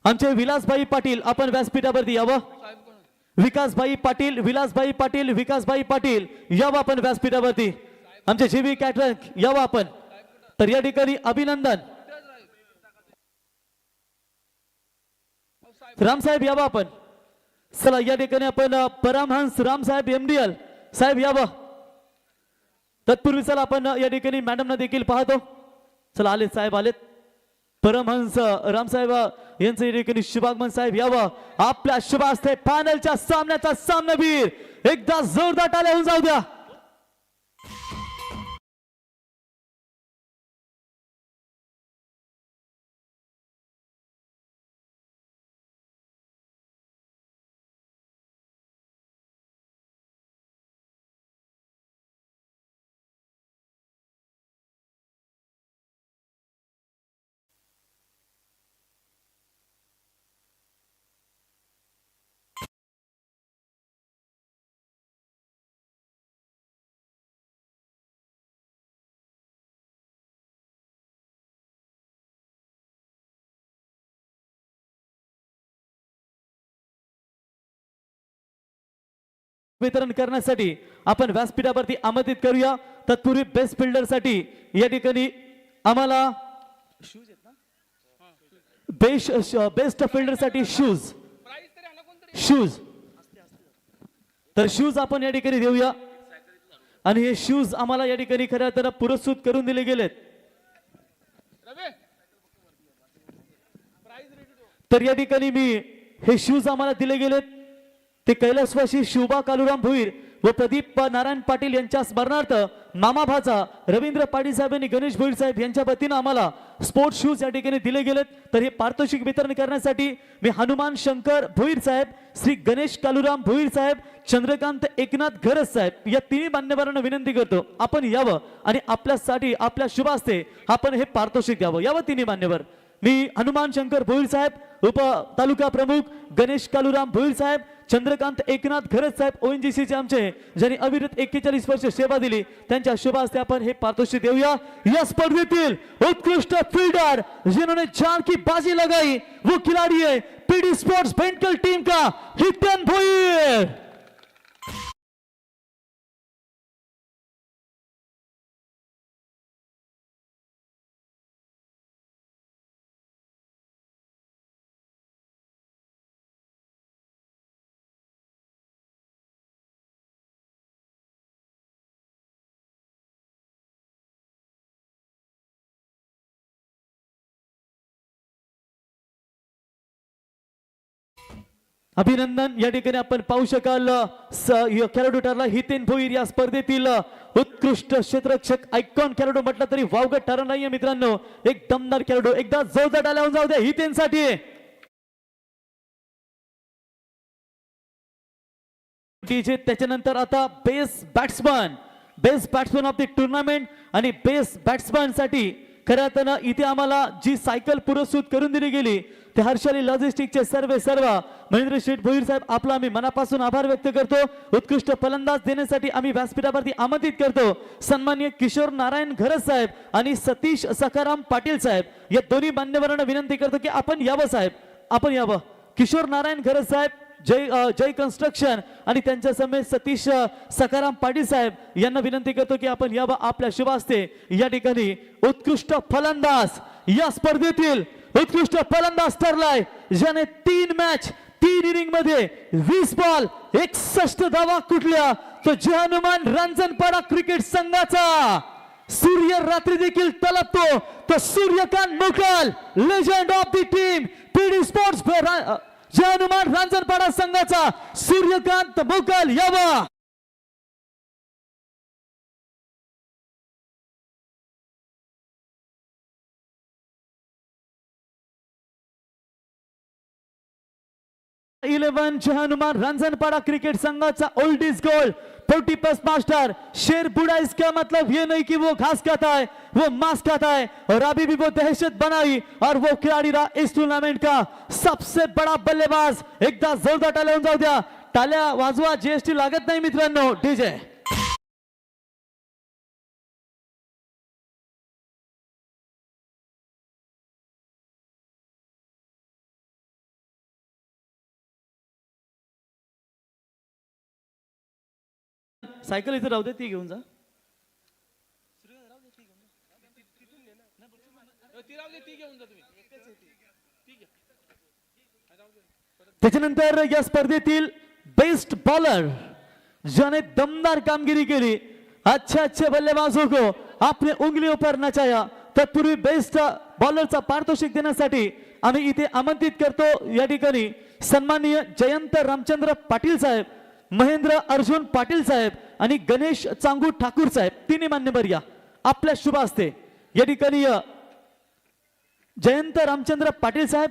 Speaker 1: आमचे विलासभाई पाटील आपण व्यासपीठावरती यावं विकासभाई पाटील यावं आपण व्यासपीठावरती आमचे जीवी कॅटरंग यावं आपण तर या ठिकाणी अभिनंदन रामसाहेब यावं आपण चला या ठिकाणी आपण परमहंस रामसाहेब MDL साहेब यावं तत्पूर्वी चला आपण या ठिकाणी मॅडमना देखील पाहतो चला आलेत साहेब आलेत परमहंस रामसाहेब यांचं या ठिकाणी शुभागमन साहेब यावं आपल्या शुभ हस्ते फायनलच्या सामन्याचा सामनावीर एकदा जोरदार टाळ्या होऊन जाऊ द्या वितरण करण्यासाठी आपण व्यासपीठावरती आमंत्रित करूया तत्पूर्वी बेस्ट फिल्डर साठी या ठिकाणी आम्हाला बेस्ट फिल्डर साठी शूज तर शूज आपण या ठिकाणी देऊया आणि हे शूज आम्हाला या ठिकाणी खऱ्या तर पुरस्कृत करून दिले गेलेत तर या ठिकाणी मी हे शूज आम्हाला दिले गेलेत ते कैलासवासी शिवबा कालुराम भोईर व प्रदीप नारायण पाटील यांच्या स्मरणार्थ मामा भाचा रवींद्र पाटील साहेब आणि गणेश भोईर साहेब यांच्या वतीनं आम्हाला स्पोर्ट्स शूज या ठिकाणी दिले गेलेत तर हे पारितोषिक वितरण करण्यासाठी मी हनुमान शंकर भोईर साहेब श्री गणेश कालुराम भोईर साहेब चंद्रकांत एकनाथ घरस साहेब या तिन्ही मान्यवरांना विनंती करतो आपण यावं आणि आपल्यासाठी आपल्या शुभ हस्ते आपण हे पारितोषिक द्यावं यावं तिन्ही मान्यवर मी हनुमान शंकर भोईर साहेब उप तालुका प्रमुख गणेश कालुराम भोईर साहेब चंद्रकांत एकनाथ घरत साहेब ONGC चे आमचे ज्यांनी अविरत 41 वर्ष सेवा दिली त्यांच्या शुभ हस्ते आपण हे पारितोषिक देऊया या स्पर्धेतील उत्कृष्ट फील्डर जिन्होंने जान की बाजी लगाई वो खिलाड़ी है PD स्पोर्ट्स बेंटल टीम का हितेन भोईर अभिनंदन या ठिकाणी आपण पाहू शकाल खेळाडू ठरला हितेन भोईर या स्पर्धेतील उत्कृष्ट क्षेत्ररक्षक आयकॉन खेळाडू म्हटलं तरी वावगं ठरणार नाहीये मित्रांनो एक दमदार खेळाडू एकदा जोरदार टाळ्या होऊन जाऊ द्या हितेन साठी त्याच्यानंतर आता best batsman of the tournament आणि बेस्ट बॅट्समन साठी खऱ्या अर्थानं इथे आम्हाला जी सायकल पुरस्कृत करून दिली गेली ते हर्षाली लॉजिस्टिकचे सर्व महेंद्र शेठ भोईर साहेब आपला आम्ही मनापासून आभार व्यक्त करतो. उत्कृष्ट फलंदाज देण्यासाठी आम्ही व्यासपीठावरती आमंत्रित करतो सन्माननीय किशोर नारायण घरत साहेब आणि सतीश सखाराम पाटील साहेब या दोन्ही मान्यवरांना विनंती करतो की आपण यावं साहेब, आपण यावं. किशोर नारायण घरत साहेब जय कन्स्ट्रक्शन आणि त्यांच्या समेत सतीश सखाराम पाटील साहेब यांना विनंती करतो की आपण यावं आपल्या शुभ हस्ते. या ठिकाणी उत्कृष्ट फलंदाज या स्पर्धेतील उत्कृष्ट फलंदाज ठरलाय ज्याने 3 मॅच 3 इनिंग मध्ये 20 बॉल 61 धावा कुठल्या तो जय हनुमान रांजणपाडा क्रिकेट संघाचा सूर्य रात्री देखील तलपतो तो Suryakant Mukal legend of the team PD sports Jai Hanuman Ranjanpada संघाचा सूर्यकांत मुकल यावा. इलेवन जय हनुमान रांजणपाड़ा क्रिकेट संघाचा ओल्ड इज गोल्ड 40+ मास्टर शेर बुढ़ा इसका मतलब ये नहीं कि वो घास खाता है वो मांस खाता है और अभी भी वो दहशत बनाई और वो खिलाड़ी रहा इस टूर्नामेंट का सबसे बड़ा बल्लेबाज. एकदा जोरदार टाळ्या होऊन जाऊ द्या. टाळ्या वाजवा जीएसटी लागत नाही मित्रांनो. डीजे सायकल इथे राहू दे ती घेऊन जा. त्याच्यानंतर या स्पर्धेतील बेस्ट बॉलर ज्याने दमदार कामगिरी केली अच्छे बल्लेबाजों को आपने उंगलियों पर नचाया तत्पूर्वी बेस्ट बॉलरचा पारितोषिक देण्यासाठी आम्ही इथे आमंत्रित करतो या ठिकाणी सन्माननीय जयंत रामचंद्र पाटील साहेब, महेंद्र अर्जुन पाटील साहेब आणि गणेश चांगू ठाकूर साहेब तिन्ही मान्यवर या आपल्या शुभ हस्ते. या ठिकाणी जयंत रामचंद्र पाटील साहेब,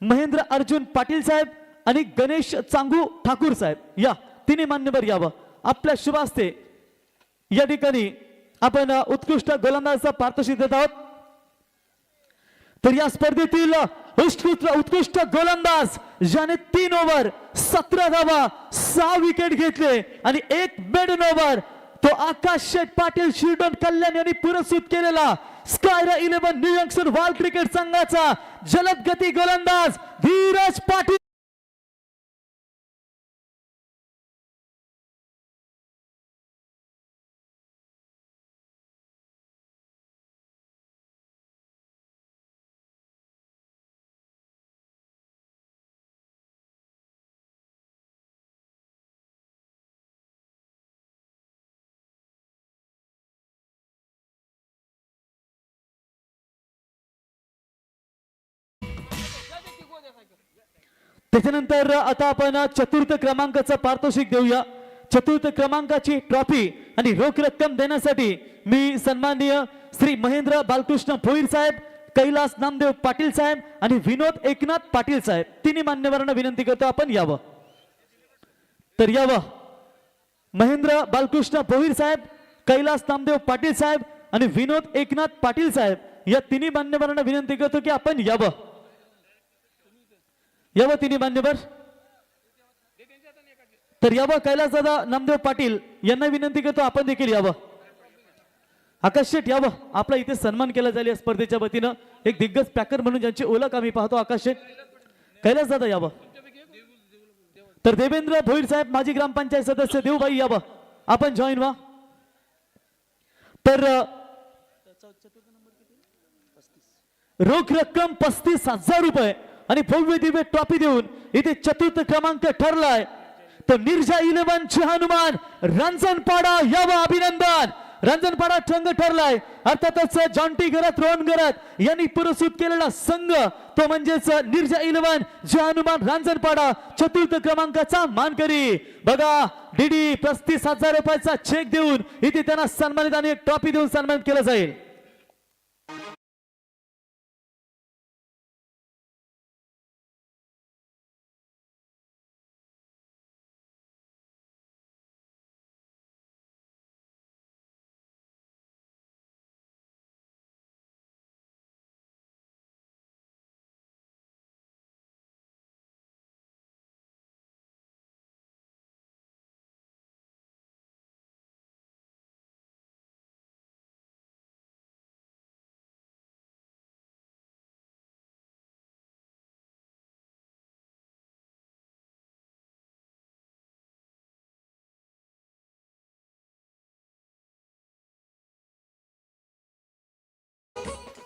Speaker 1: महेंद्र अर्जुन पाटील साहेब आणि गणेश चांगू ठाकूर साहेब या तिन्ही मान्यवर यावं आपल्या शुभ हस्ते. या ठिकाणी आपण उत्कृष्ट गोलंदाजाचा पारितोषिक देत आहोत. तर या स्पर्धेतील उत्कृष्ट गोलंदाज ज्याने 3 ओव्हर 17 धावा 6 विकेट घेतले आणि 1 मेडन ओव्हर तो आकाश शेठ पाटील शिरडोन कल्याण यांनी पुरस्कृत केलेला स्कायरा 11 न्यू यंगस्टर वर्ल्ड क्रिकेट संघाचा जलद गती गोलंदाज धीरज पाटील. त्याच्यानंतर आता आपण चतुर्थ क्रमांकाचं पारितोषिक देऊया. चतुर्थ क्रमांकाची ट्रॉफी आणि रोख रक्कम देण्यासाठी मी सन्माननीय श्री महेंद्र बालकृष्ण भोईर साहेब, कैलास नामदेव पाटील साहेब आणि विनोद एकनाथ पाटील साहेब तिन्ही मान्यवरांना विनंती करतो आपण यावं. तर यावं महेंद्र बालकृष्ण भोईर साहेब, कैलास नामदेव पाटील साहेब आणि विनोद एकनाथ पाटील साहेब या तिन्ही मान्यवरांना विनंती करतो की आपण यावं. यावं तिन्ही मान्यवर. तर यावं कैलासदादा नामदेव पाटील यांना विनंती करतो आपण देखील यावं. आकाश शेठ यावं आपला इथे सन्मान केला जाईल या स्पर्धेच्या वतीनं एक दिग्गज पॅकर म्हणून ज्यांची ओळख आम्ही पाहतो आकाश शेठ. कैलासदादा यावं. तर देवेंद्र भोईर साहेब माजी ग्रामपंचायत सदस्य देवबाई यावं आपण जॉईन व्हा. तर रोख रक्कम 35,000 रुपये आणि भव्य दिव्य ट्रॉफी देऊन इथे चतुर्थ क्रमांक ठरलाय तो निर्जा 11 जय हनुमान रांजणपाडा यावं अभिनंदन. रांजणपाडा संघ ठरलाय अर्थातच जॉन्टी घरात रोहन घरात यांनी पुरस्कृत केलेला संघ तो म्हणजेच निर्जा 11 जय हनुमान रांजणपाडा चतुर्थ क्रमांकाचा मानकरी. बघा डीडी 35,000 रुपयाचा चेक देऊन इथे त्यांना सन्मानित आणि ट्रॉफी देऊन सन्मानित केलं जाईल.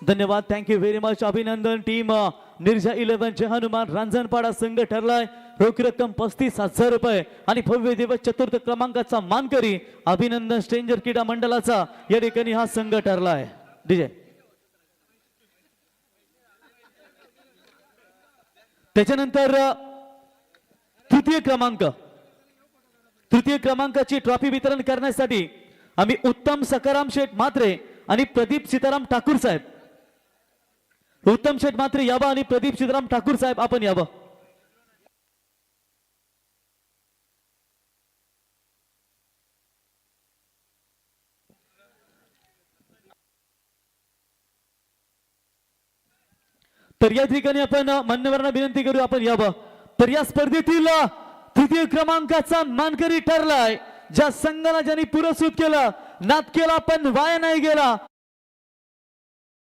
Speaker 1: धन्यवाद, थँक्यू व्हेरी मच. अभिनंदन टीम निर्जा 11 जय हनुमान रांजणपाडा संघ ठरलाय. रोख रक्कम 35,000 रुपये आणि भव्य दिवस चतुर्थ क्रमांकाचा मानकरी अभिनंदन स्ट्रेंजर क्रीडा मंडळाचा या ठिकाणी हा संघ ठरलाय. डीजे त्याच्यानंतर तृतीय क्रमांकाची ट्रॉफी वितरण करण्यासाठी आम्ही उत्तम सकाराम शेठ म्हात्रे आणि प्रदीप सीताराम ठाकूर साहेब, उत्तम शेठ म्हात्रे यावं आणि प्रदीप सीताराम ठाकूर साहेब आपण यावं. तर या ठिकाणी आपण मान्यवरांना विनंती करू आपण यावं. तर या स्पर्धेतील तृतीय क्रमांकाचा मानकरी ठरलाय. ज्या संघाला ज्यांनी पुरस्कृत केलं, नाद केला पण वाया नाही गेला,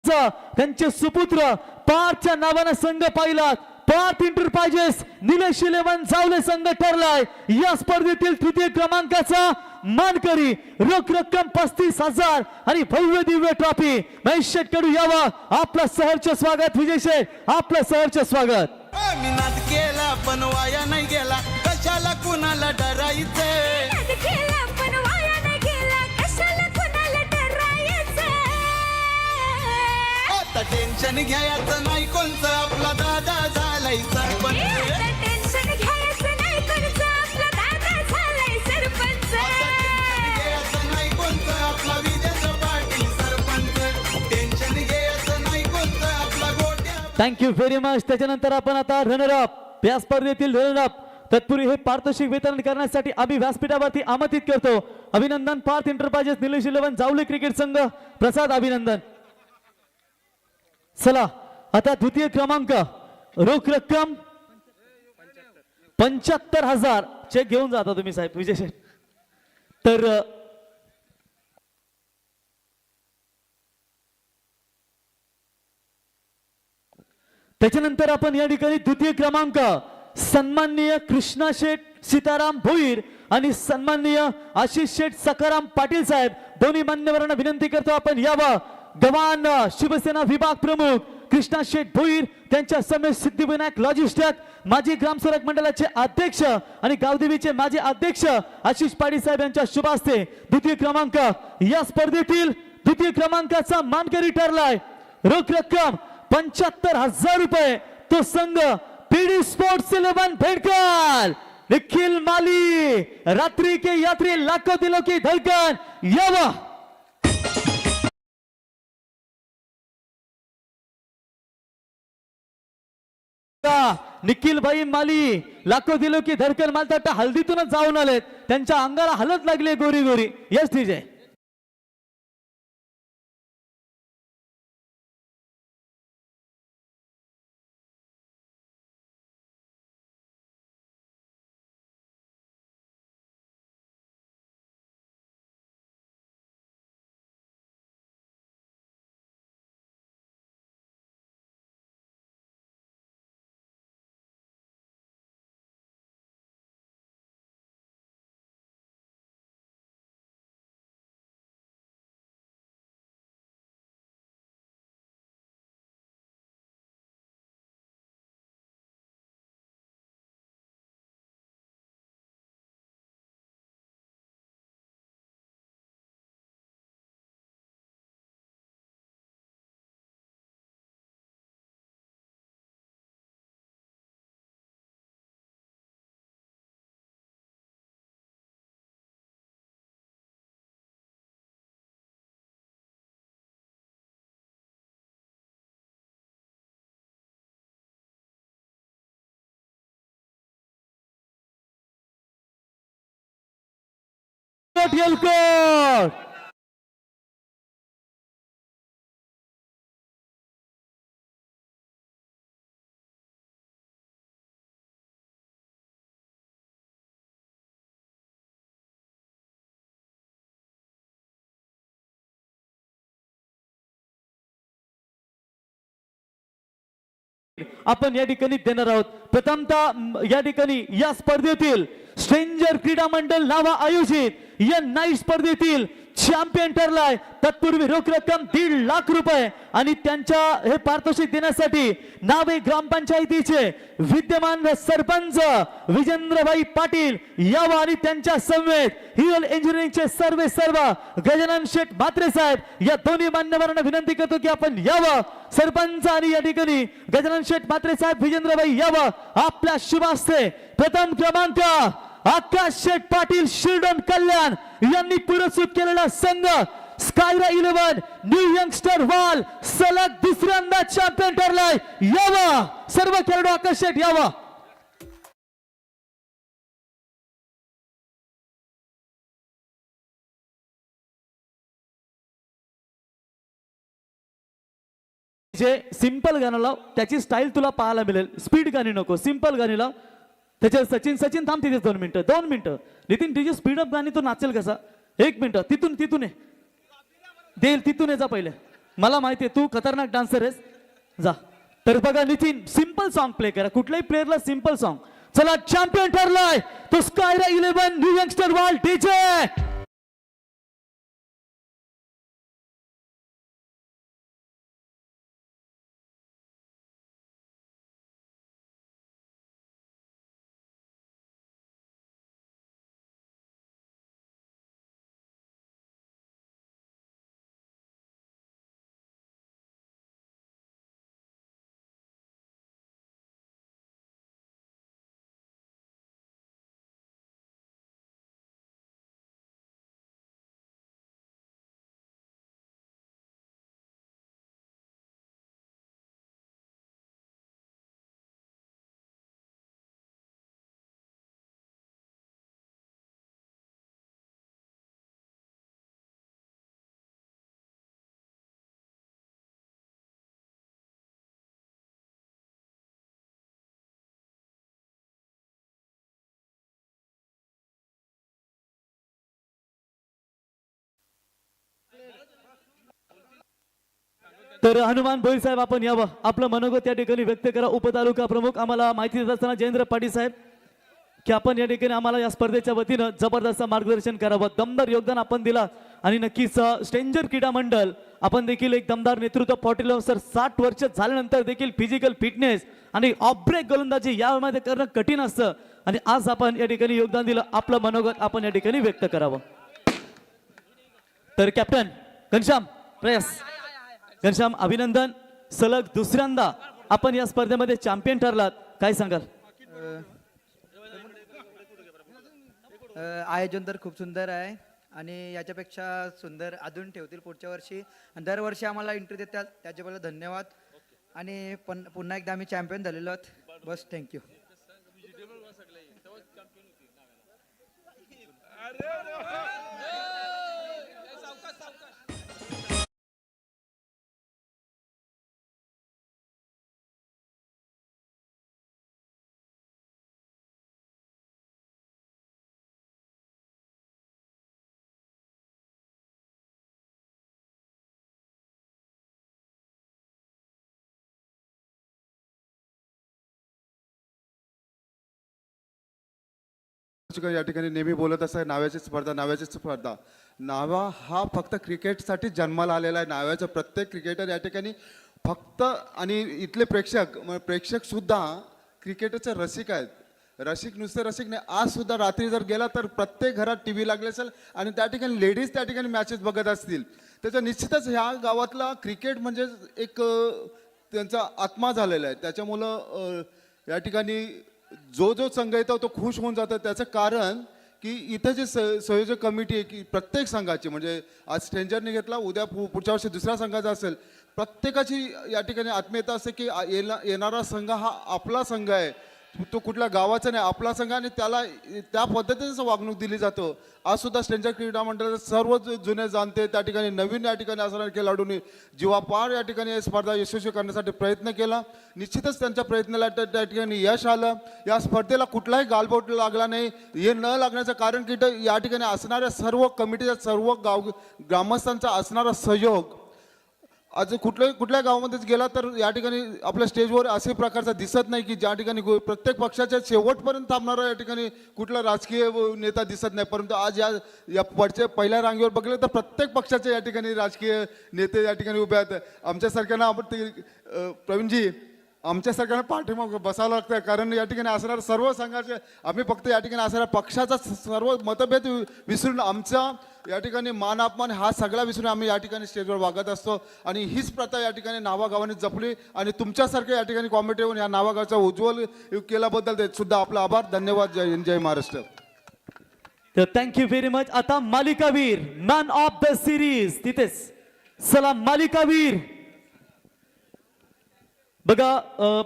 Speaker 1: त्यांचे सुपुत्र पार्थच्या नावाने संघ पाहिला. पार्थ इंटरप्राइजेस निलेश 11 जावले संघ ठरलाय या स्पर्धेतील तृतीय क्रमांकाचा मानकरी. रोख रक्कम 35,000 आणि भव्य दिव्य ट्रॉफी. महेश शेठ कडू यावं. आपलं सहर्ष स्वागत. विजय शेठ आपलं सहर्ष स्वागत.
Speaker 4: मी नाद केला पण वाया नाही गेला, कशाला कुणाला डरायचं.
Speaker 5: नाद केला पण वाया नाही गेला, कशाला कुणाला डरायचं.
Speaker 4: आता टेन्शन घ्यायचं नाही कोणचं, आपला दादा झालाय सरपंच.
Speaker 5: आता टेन्शन घ्यायचं नाही कोणचं, आपला दादा झालाय सरपंच.
Speaker 4: घ्यायचं नाही कोणतं, आपला विजय पाटील सरपंच. टेन्शन घ्यायचं नाही कोणतं, आपला गोट्या.
Speaker 1: Thank you very much. त्याच्यानंतर आपण आता रनरअप या स्पर्धेतील रनरअप तत्पूर्वी हे पारितोषिक वितरण करण्यासाठी आम्ही व्यासपीठावरती आमंत्रित करतो. अभिनंदन पार्थ एंटरप्राइजेस निलेश 11 जावले क्रिकेट संघ प्रसाद अभिनंदन. चला आता द्वितीय क्रमांक रोख रक्कम 75,000 चेक घेऊन जाता तुम्ही साहेब विजय शेठ. तर त्याच्यानंतर आपण या ठिकाणी द्वितीय क्रमांक सन्माननीय कृष्णा शेठ सीताराम भोईर आणि सन्माननीय आशिष शेठ सकाराम पाटील साहेब दोन्ही मान्यवरांना विनंती करतो आपण यावं. गव्हाण शिवसेना विभाग प्रमुख कृष्णा शेठ भोईर त्यांच्या समेत सिद्धिविनायक लॉजिस्टिक माजी ग्रामसेवक मंडळाचे अध्यक्ष आणि गावदेवीचे माजी अध्यक्ष आशिष पाटील साहेब यांच्या शुभ हस्ते द्वितीय क्रमांक या स्पर्धेतील द्वितीय क्रमांकाचा मानकरी ठरलाय. रोख रक्कम 75,000 रुपये. तो संघ पीडी स्पोर्ट्स 11 भेड़कल निखिल माली रात्रि के यात्री लाखों दिलों की धड़कन यावा. निखिल भाई माली लाखो दिलो की धडकन मालता हल्दीतूनच जाऊन आलेत. त्यांच्या अंगाला हलत लागले गोरी गोरी. यस ठीक आहे. येलकोट आपण या ठिकाणी देणार आहोत. प्रथमतः या ठिकाणी या स्पर्धेतील स्ट्रेंजर क्रीडा मंडळ नावा आयोजित या नाईट स्पर्धेतील चॅम्पियन ठरलाय. तत्पूर्वी रोख रक्कम 1.5 लाख रुपये आणि त्यांच्या हे पारितोषिक देण्यासाठी नावे ग्रामपंचायतीचे विद्यमान सरपंच विजेंद्रभाई पाटील यावा आणि त्यांच्या समवेत हिरल इंजिनिअरिंगचे सर्व गजानन शेठ म्हात्रे साहेब या दोन्ही मान्यवरांना विनंती करतो की आपण यावं. सरपंच आणि या ठिकाणी गजानन शेठ म्हात्रे साहेब विजेंद्रभाई यावं. आपल्या शुभ हस्ते प्रथम क्रमांक आकाश शेठ पाटील शिरडोन कल्याण यांनी पुरस्कृत केलेला संघ स्कायरा 11 न्यू यंगस्टर वाल सलग दुसऱ्यांदा चॅम्पियन ठरलाय. यावा सर्व खेळाडू आकाश शेठ यावा. जे सिंपल गाणं लाव त्याची स्टाईल तुला पाहायला मिळेल. स्पीड गाणी नको, सिंपल गाणी लाव. त्याच्या सचिन थांब तिथे 2 मिनिटं. नितीन तुझी स्पीड अप गाणी तो नाचेल कसा? 1 मिनिट तिथून ये देईल तिथून ये जा पहिले. मला माहिती आहे तू खतरनाक डान्सर आहेस जा. तर बघा नितीन सिंपल सॉन्ग प्ले करा. कुठल्याही प्लेअरला सिंपल सॉन्ग. चला चॅम्पियन ठरलाय तो स्कायरा 11 न्यू यंगस्टर वाल डीजे. तर हनुमान भोईर साहेब आपण यावं. आपलं मनोगत या ठिकाणी व्यक्त करा. उपतालुका प्रमुख आम्हाला माहिती देत असताना जयेंद्र पाटील साहेब की आपण या ठिकाणी आम्हाला या स्पर्धेच्या वतीनं जबरदस्त मार्गदर्शन करावं. दमदार योगदान आपण दिला आणि नक्कीच स्ट्रेंजर क्रीडा मंडळ आपण देखील एक दमदार नेतृत्व. पाटील सर 60 वर्ष झाल्यानंतर देखील फिजिकल फिटनेस आणि ऑफ ब्रेक गोलंदाजी यामध्ये करणं कठीण असतं आणि आज आपण या ठिकाणी योगदान दिलं. आपलं मनोगत आपण या ठिकाणी व्यक्त करावं. तर कॅप्टन घनश्याम प्रयास घनश्याम अभिनंदन. सलग दुसऱ्यांदा आपण या स्पर्धेमध्ये चॅम्पियन ठरलात. काय सांगाल?
Speaker 6: आयोजन तर खूप सुंदर आहे आणि याच्यापेक्षा सुंदर अजून ठेवतील पुढच्या वर्षी. आणि दरवर्षी आम्हाला एंट्री देतात त्याच्याबद्दल धन्यवाद. आणि पुन्हा एकदा आम्ही चॅम्पियन झालेलो आहोत. बस थँक्यू.
Speaker 7: या ठिकाणी नेहमी बोलत असं नावाची स्पर्धा. नावा हा फक्त क्रिकेटसाठी जन्माला आलेला आहे. नावाचं प्रत्येक क्रिकेटर या ठिकाणी फक्त आणि इथले प्रेक्षक सुद्धा क्रिकेटचे रसिक आहेत. नुसते रसिक नाही. आज सुद्धा रात्री जर गेला तर प्रत्येक घरात टी व्ही लागले असेल आणि त्या ठिकाणी लेडीज त्या ठिकाणी मॅचेस बघत असतील. त्याचं निश्चितच ह्या गावातला क्रिकेट म्हणजे एक त्यांचा आत्मा झालेला आहे. त्याच्यामुळं या ठिकाणी जो संघ येतो तो खुश होऊन जातो. त्याचं कारण की इथं जे संयोजक कमिटी आहे की प्रत्येक संघाची म्हणजे आज स्ट्रेंजरने घेतला उद्या पुढच्या वर्षी दुसऱ्या संघाचा असेल. प्रत्येकाची या ठिकाणी आत्मीयता असते की येणारा संघ हा आपला संघ आहे. तो कुठल्या गावाचा नाही आपला संघ आणि त्याला त्या पद्धतीचं वागणूक दिली जातो. आज सुद्धा स्ट्रेंजर क्रीडा मंडळाचे सर्व जुने जाणते त्या ठिकाणी नवीन या ठिकाणी असणाऱ्या खेळाडूंनी जीवापाड या ठिकाणी स्पर्धा यशस्वी करण्यासाठी प्रयत्न केला. निश्चितच त्यांच्या प्रयत्नाला त्या ठिकाणी यश आलं. या स्पर्धेला कुठलाही गालबोट लागला नाही. हे न लागण्याचं कारण की या ठिकाणी असणाऱ्या सर्व कमिटीच्या सर्व ग्रामस्थांचा असणारा सहयोग आज कुठल्या गावामध्येच गेला तर या ठिकाणी आपल्या स्टेजवर असे प्रकारचा दिसत नाही की ज्या ठिकाणी प्रत्येक पक्षाच्या शेवटपर्यंत थांबणारा या ठिकाणी कुठला राजकीय नेता दिसत नाही. परंतु आज या पहिल्या रांगेवर बघितलं तर प्रत्येक पक्षाचे या ठिकाणी राजकीय नेते या ठिकाणी उभे आहेत. आमच्यासारख्यांना आपण प्रवीणजी आमच्यासारख्यांना पाठीमागं बसावं लागतं, कारण या ठिकाणी असणाऱ्या सर्व संघाचे आम्ही फक्त या ठिकाणी असणाऱ्या पक्षाचा सर्व मतभेद विसरून आमचा या ठिकाणी मान अपमान हा सगळा विसरून आम्ही या ठिकाणी स्टेजवर वागत असतो. आणि हीच प्रथा या ठिकाणी नावागावाने जपली आणि तुमच्यासारखे या ठिकाणी कॉमेडी येऊन या नावागावचा उज्ज्वल केल्याबद्दल ते सुद्धा आपला आभार. धन्यवाद. जय हिंद, जय महाराष्ट्र.
Speaker 1: तर थँक्यू व्हेरी मच. आता मालिकावीर मॅन ऑफ द सिरीज तिथेच. चला मालिकावीर बघा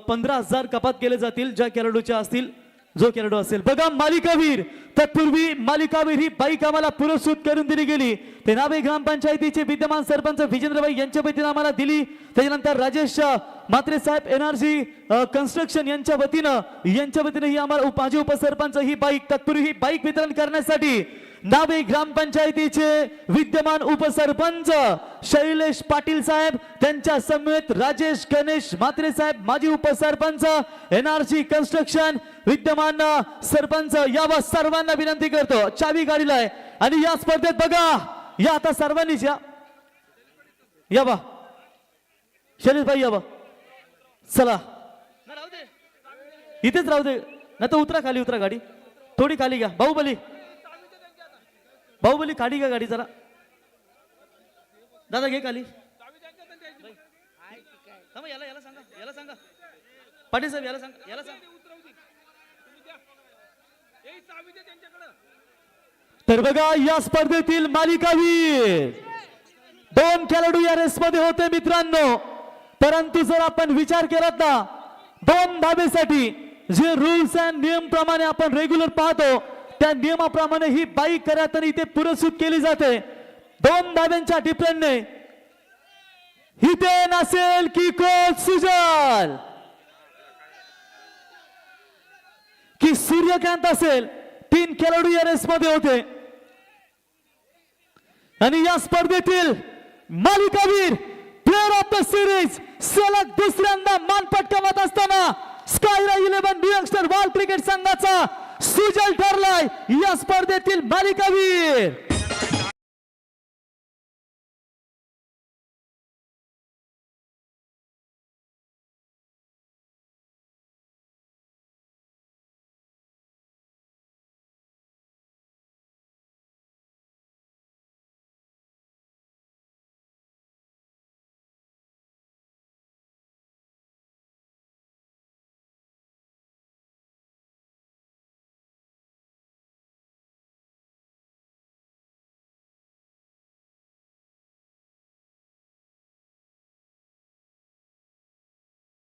Speaker 1: 15,000 कपात केले जातील ज्या खेळाडूच्या असतील, जो खेळाडू असेल. बघा मालिकावीर. तत्पूर्वी मालिकावीर ही बाईक आम्हाला पुरस्कृत करून दिली गेली. ते नावे ग्रामपंचायतीचे विद्यमान सरपंच विजेंद्रबाई यांच्या वतीने आम्हाला दिली. त्याच्यानंतर राजेश म्हात्रे साहेब एनआरजी कन्स्ट्रक्शन यांच्या वतीनं ही आम्हाला माजी उपसरपंच ही बाईक तत्पूर्वी ही बाईक वितरण करण्यासाठी नावे ग्रामपंचायतीचे विद्यमान उपसरपंच शैलेश पाटील साहेब, त्यांच्या समवेत राजेश गणेश म्हात्रे साहेब माजी उपसरपंच एनआरजी कन्स्ट्रक्शन विद्यमान सरपंच या सर्वांना विनंती करतो. चावी गाडीला आहे आणि या स्पर्धेत बघा या आता सर्वांनीच या बा शैलेश भाई या बा. चला इथेच राहू दे ना तर उतरा खाली, उतरा गाडी थोडी खाली घ्या. बाहुबली खाली घ्या गाडी जरा. दादा घे खाली. याला सांगा पाटील साहेब, याला सांगा. तर बघा या स्पर्धेतील मालिकावीर 2 खेळाडू या रेस मध्ये होते मित्रांनो. परंतु जर आपण विचार केलात ना 2 धाबेसाठी जे रूल्स अँड नियम प्रमाणे आपण रेग्युलर पाहतो त्या नियमाप्रमाणे ही बाईक करत इथे पुरस्कृत केली जाते. 2 धाब्यांच्या डिफरंटने हितेन असेल की कोच सुजल की सूर्यकांत असेल, 3 खेळाडू या रेस मध्ये होते. आणि या स्पर्धेतील मालिकावीर प्लेअर ऑफ द सिरीज सलग दुसऱ्यांदा मान पटकावत असताना स्कायरा 11 न्यू यंगस्टर बॉल क्रिकेट संघाचा सुजल ठरलाय या स्पर्धेतील मालिकावीर.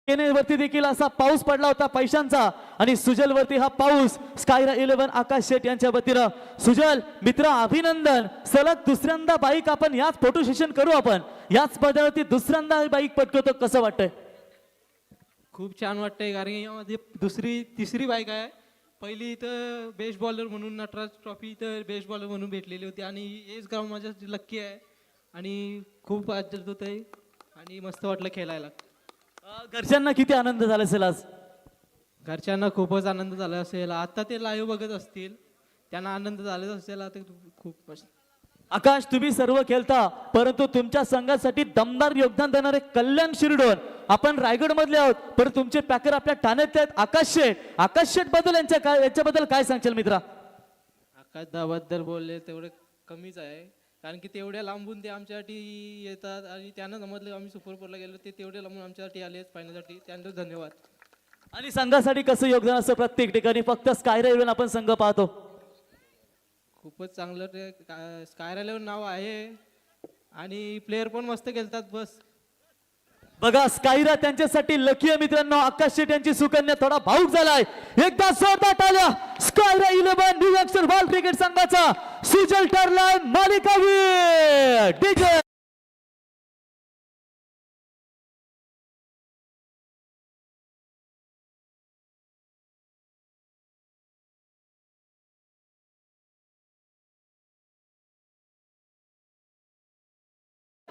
Speaker 1: वरती देखील असा पाऊस पडला होता पैशांचा आणि सुजल वरती हा पाऊस स्कायरा 11 आकाश शेठ यांच्या वतीनं. सुजल मित्र अभिनंदन. सलग दुसऱ्यांदा बाईक आपण याच फोटो सेशन करू, आपण याच स्पर्धेवरती दुसऱ्यांदा बाईक पटकवतो. कसं वाटतंय?
Speaker 8: खूप छान वाटतंय, कारण यामध्ये तिसरी बाईक आहे. पहिली इथं बेस्ट बॉलर म्हणून नटराज ट्रॉफी इथं बेस्ट बॉलर म्हणून भेटलेली होती आणि हेच गाव माझ्या लक्की आहे आणि खूप आनंद होत आहे आणि मस्त वाटलं खेळायला.
Speaker 1: घरच्यांना किती आनंद झाला असेल आज?
Speaker 8: घरच्यांना खूपच आनंद झाला असेल. आता ते लाईव्ह बघत असतील, त्यांना आनंद झालाच असेल. आता खूप मस्त.
Speaker 1: आकाश तुम्ही सर्व खेळता, परंतु तुमच्या संघासाठी दमदार योगदान देणारे कल्याण शिरडोन आपण रायगड मधले आहोत, परंतु तुमचे पॅकर आपल्या ठाण्यात आहेत. आकाश शेठ बद्दल याच्याबद्दल काय सांगशील मित्रा?
Speaker 8: आकाश दाबद्दल बोलले तेवढे कमीच आहे, कारण की तेवढ्या लांबून ते आमच्यासाठी येतात आणि त्यांना समजलं आम्ही सुपरपोरला गेलो, ते तेवढे लांबून आमच्यासाठी आले फायनलसाठी. त्यांचं धन्यवाद.
Speaker 1: आणि संघासाठी कसं योगदान असं प्रत्येक ठिकाणी फक्त स्कायरा 11 आपण संघ पाहतो.
Speaker 8: खूपच चांगलं ते स्कायरा 11 नाव आहे आणि प्लेयर पण मस्त खेळतात. बस
Speaker 1: बघा स्कायरा त्यांच्यासाठी लकी आहे मित्रांनो. आकाश शेठ यांची सुकन्या थोडा भाऊक झालाय. एकदा जोरदार टाळ्या. स्कायरा 11 न्यू यंगस्टर बॉल क्रिकेट संघाचा सुजल ठरलाय मालिकावीर. डीजे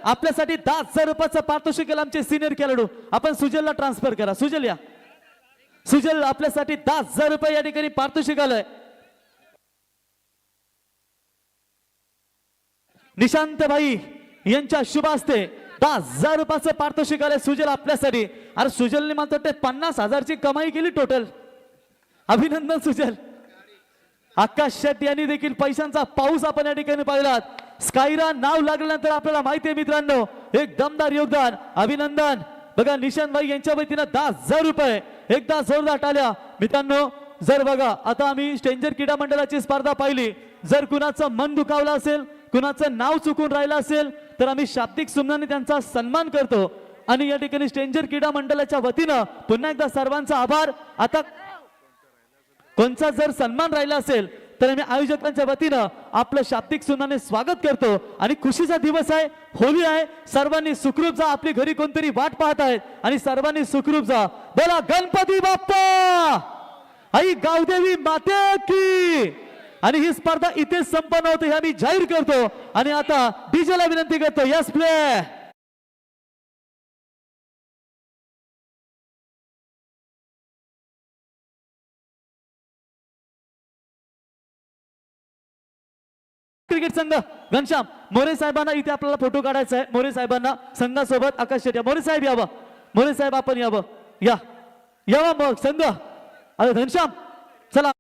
Speaker 1: आपल्यासाठी 10,000 रुपयाचं पारितोषिक केलं आमचे सिनियर खेळाडू. आपण सुजलला ट्रान्सफर करा. सुजल या. सुजल आपल्यासाठी 10,000 रुपये या ठिकाणी पारितोषिक आलंय. निशांत भाई यांच्या शुभ हस्ते 10,000 रुपयाचं पारितोषिक आलंय सुजल आपल्यासाठी. अरे सुजलने मला वाटतं 50,000ची कमाई केली टोटल. अभिनंदन सुजल. आकाश शेट्टी यांनी देखील पैशांचा पाऊस आपण या ठिकाणी पाहिलात. स्कायरा नाव लागल्यानंतर आपल्याला माहिती आहे मित्रांनो, एक दमदार योगदान. अभिनंदन. बघा निशांत भाई यांच्या वतीनं 10,000 रुपये. एकदा जोरदार टाळ्या मित्रांनो. जर बघा आता आम्ही स्ट्रेंजर क्रीडा मंडळाची स्पर्धा पाहिली, जर कुणाचं मन दुखावलं असेल, कुणाचं नाव चुकून राहिलं असेल, तर आम्ही शाब्दिक सुमनाने त्यांचा सन्मान करतो. आणि या ठिकाणी स्ट्रेंजर क्रीडा मंडळाच्या वतीनं पुन्हा एकदा सर्वांचा आभार. आता कोणचा जर सन्मान राहिला असेल तर आम्ही आयोजकांच्या वतीनं आपलं शाब्दिक सुमनाने स्वागत करतो. आणि खुशीचा दिवस आहे, होळी आहे. सर्वांनी सुखरूप जा. आपली घरी कोणतरी वाट पाहत आहेत आणि सर्वांनी सुखरूप जा. बोला गणपती बाप्पा, आई गावदेवी माते की. आणि ही स्पर्धा इथेच संपन्न होते हे आम्ही जाहीर करतो. आणि आता डीजेला विनंती करतो. Yes play. क्रिकेट संघ घनश्याम मोरे साहेबांना इथे आपल्याला फोटो काढायचा आहे. मोरे साहेबांना संघासोबत आकाश शेट्टी. मोरे साहेब यावं. मोरे साहेब आपण यावं. या यावं मग संघ. अरे घनश्याम चला.